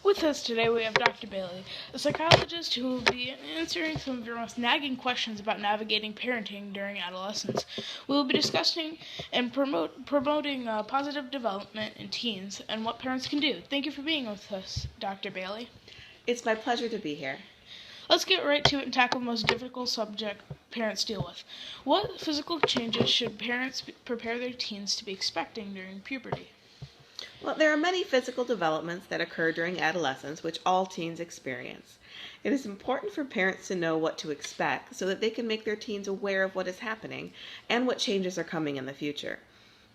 With us today we have Dr. Bailey, a psychologist who will be answering some of your most nagging questions about navigating parenting during adolescence. We will be discussing and promoting positive development in teens and what parents can do. Thank you for being with us, Dr. Bailey. It's my pleasure to be here. Let's get right to it and tackle the most difficult subject parents deal with. What physical changes should parents prepare their teens to be expecting during puberty? Well, there are many physical developments that occur during adolescence which all teens experience. It is important for parents to know what to expect so that they can make their teens aware of what is happening and what changes are coming in the future.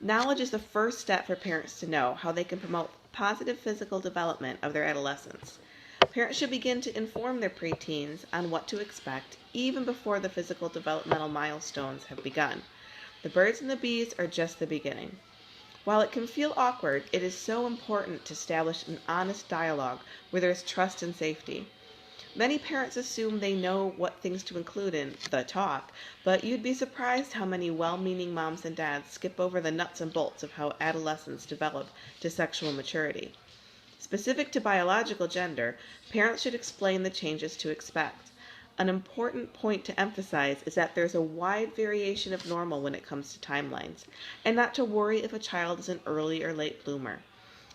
Knowledge is the first step for parents to know how they can promote positive physical development of their adolescents. Parents should begin to inform their preteens on what to expect even before the physical developmental milestones have begun. The birds and the bees are just the beginning. While it can feel awkward, it is so important to establish an honest dialogue where there is trust and safety. Many parents assume they know what things to include in the talk, but you'd be surprised how many well-meaning moms and dads skip over the nuts and bolts of how adolescents develop to sexual maturity. Specific to biological gender, parents should explain the changes to expect. An important point to emphasize is that there's a wide variation of normal when it comes to timelines, and not to worry if a child is an early or late bloomer.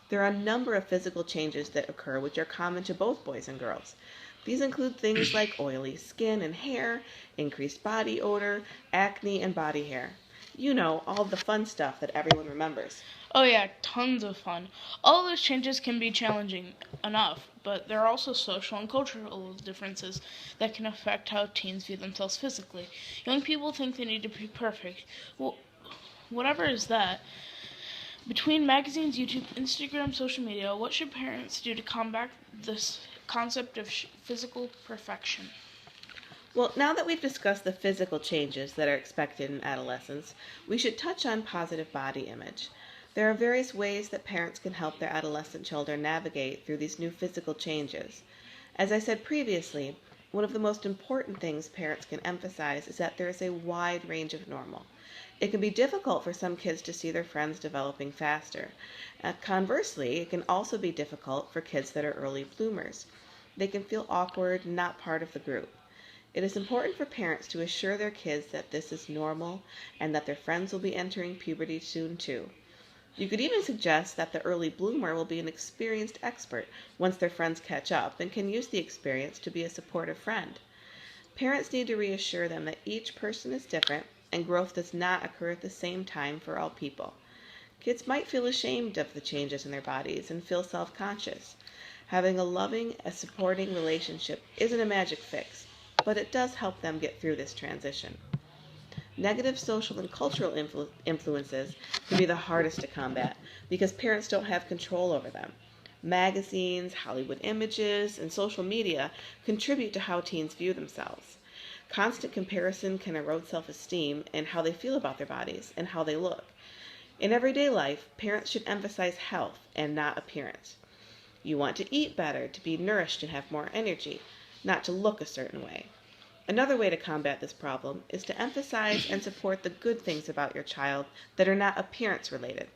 There are a number of physical changes that occur which are common to both boys and girls. These include things like oily skin and hair, increased body odor, acne, and body hair. You know, all the fun stuff that everyone remembers. Oh yeah, tons of fun. All those changes can be challenging enough, but there are also social and cultural differences that can affect how teens view themselves physically. Young people think they need to be perfect. Well, whatever is that. Between magazines, YouTube, Instagram, social media, what should parents do to combat this concept of physical perfection? Well, now that we've discussed the physical changes that are expected in adolescence, we should touch on positive body image. There are various ways that parents can help their adolescent children navigate through these new physical changes. As I said previously, one of the most important things parents can emphasize is that there is a wide range of normal. It can be difficult for some kids to see their friends developing faster. Conversely, it can also be difficult for kids that are early bloomers. They can feel awkward, not part of the group. It is important for parents to assure their kids that this is normal and that their friends will be entering puberty soon too. You could even suggest that the early bloomer will be an experienced expert once their friends catch up and can use the experience to be a supportive friend. Parents need to reassure them that each person is different and growth does not occur at the same time for all people. Kids might feel ashamed of the changes in their bodies and feel self-conscious. Having a loving, supporting relationship isn't a magic fix, but it does help them get through this transition. Negative social and cultural influences can be the hardest to combat because parents don't have control over them. Magazines, Hollywood images, and social media contribute to how teens view themselves. Constant comparison can erode self-esteem and how they feel about their bodies and how they look. In everyday life, parents should emphasize health and not appearance. You want to eat better to be nourished and have more energy, not to look a certain way. Another way to combat this problem is to emphasize and support the good things about your child that are not appearance related.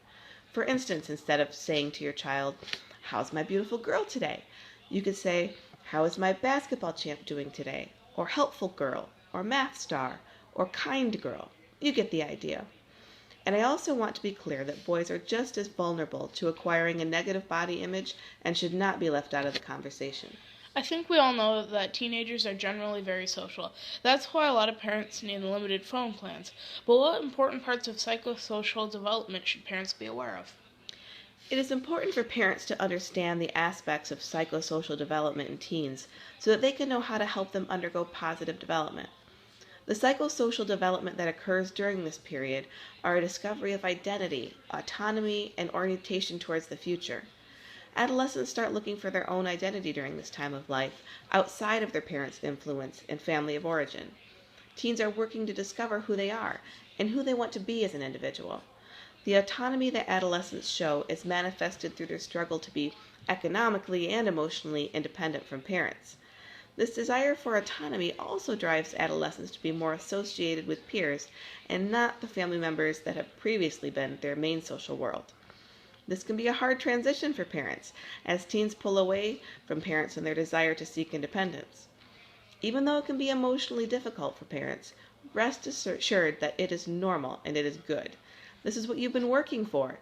For instance, instead of saying to your child, "How's my beautiful girl today?" you could say, "How is my basketball champ doing today?" Or "helpful girl," or "math star," or "kind girl." You get the idea. And I also want to be clear that boys are just as vulnerable to acquiring a negative body image and should not be left out of the conversation. I think we all know that teenagers are generally very social. That's why a lot of parents need limited phone plans. But what important parts of psychosocial development should parents be aware of? It is important for parents to understand the aspects of psychosocial development in teens so that they can know how to help them undergo positive development. The psychosocial development that occurs during this period are a discovery of identity, autonomy, and orientation towards the future. Adolescents start looking for their own identity during this time of life, outside of their parents' influence and family of origin. Teens are working to discover who they are and who they want to be as an individual. The autonomy that adolescents show is manifested through their struggle to be economically and emotionally independent from parents. This desire for autonomy also drives adolescents to be more associated with peers and not the family members that have previously been their main social world. This can be a hard transition for parents, as teens pull away from parents in their desire to seek independence. Even though it can be emotionally difficult for parents, rest assured that it is normal and it is good. This is what you've been working for.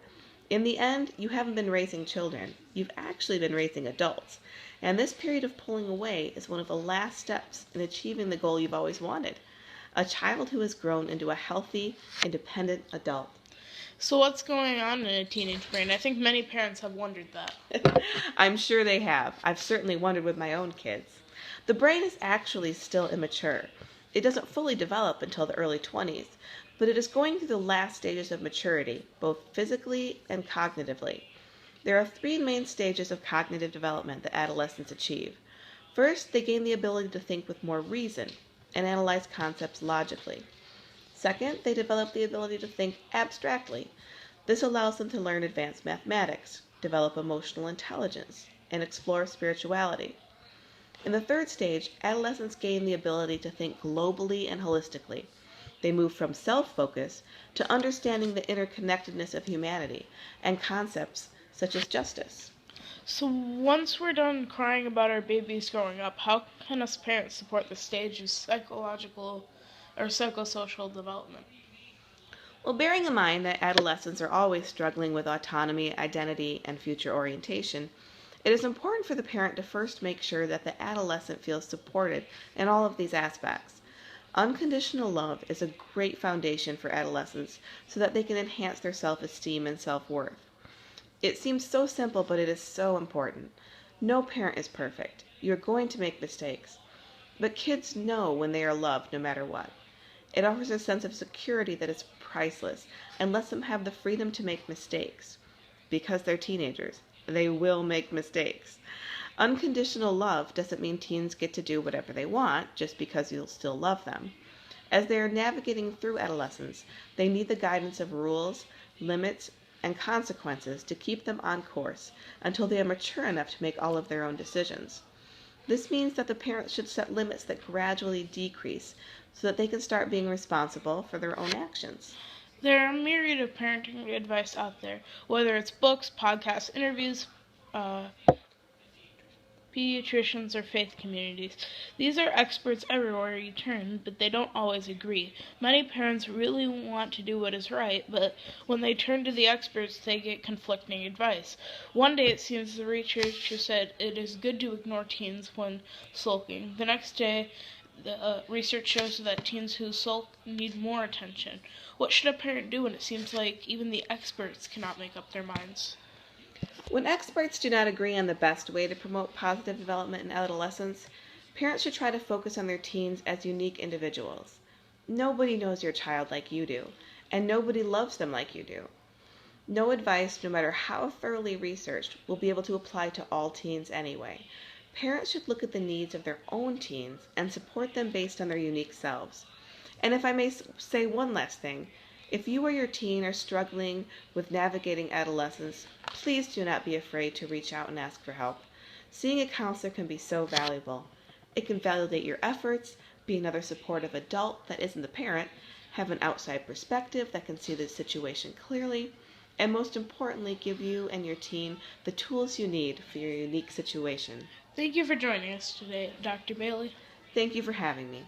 In the end, you haven't been raising children. You've actually been raising adults. And this period of pulling away is one of the last steps in achieving the goal you've always wanted: a child who has grown into a healthy, independent adult. So what's going on in a teenage brain? I think many parents have wondered that. I'm sure they have. I've certainly wondered with my own kids. The brain is actually still immature. It doesn't fully develop until the early 20s, but it is going through the last stages of maturity, both physically and cognitively. There are 3 main stages of cognitive development that adolescents achieve. First, they gain the ability to think with more reason and analyze concepts logically. Second, they develop the ability to think abstractly. This allows them to learn advanced mathematics, develop emotional intelligence, and explore spirituality. In the third stage, adolescents gain the ability to think globally and holistically. They move from self-focus to understanding the interconnectedness of humanity and concepts such as justice. So once we're done crying about our babies growing up, how can us parents support the stage of psychological or psychosocial development? Well, bearing in mind that adolescents are always struggling with autonomy, identity, and future orientation, it is important for the parent to first make sure that the adolescent feels supported in all of these aspects. Unconditional love is a great foundation for adolescents so that they can enhance their self-esteem and self-worth. It seems so simple, but it is so important. No parent is perfect. You're going to make mistakes. But kids know when they are loved no matter what. It offers a sense of security that is priceless and lets them have the freedom to make mistakes. Because they're teenagers, they will make mistakes. Unconditional love doesn't mean teens get to do whatever they want just because you'll still love them. As they are navigating through adolescence, they need the guidance of rules, limits, and consequences to keep them on course until they are mature enough to make all of their own decisions. This means that the parents should set limits that gradually decrease so that they can start being responsible for their own actions. There are a myriad of parenting advice out there, whether it's books, podcasts, interviews, pediatricians, or faith communities. These are experts everywhere you turn, but they don't always agree. Many parents really want to do what is right, but when they turn to the experts, they get conflicting advice. One day it seems the researcher said it is good to ignore teens when sulking. The next day, the research shows that teens who sulk need more attention. What should a parent do when it seems like even the experts cannot make up their minds? When experts do not agree on the best way to promote positive development in adolescence, parents should try to focus on their teens as unique individuals. Nobody knows your child like you do, and nobody loves them like you do. No advice, no matter how thoroughly researched, will be able to apply to all teens anyway. Parents should look at the needs of their own teens and support them based on their unique selves. And if I may say one last thing, if you or your teen are struggling with navigating adolescence, please do not be afraid to reach out and ask for help. Seeing a counselor can be so valuable. It can validate your efforts, be another supportive adult that isn't the parent, have an outside perspective that can see the situation clearly, and most importantly, give you and your teen the tools you need for your unique situation. Thank you for joining us today, Dr. Bailey. Thank you for having me.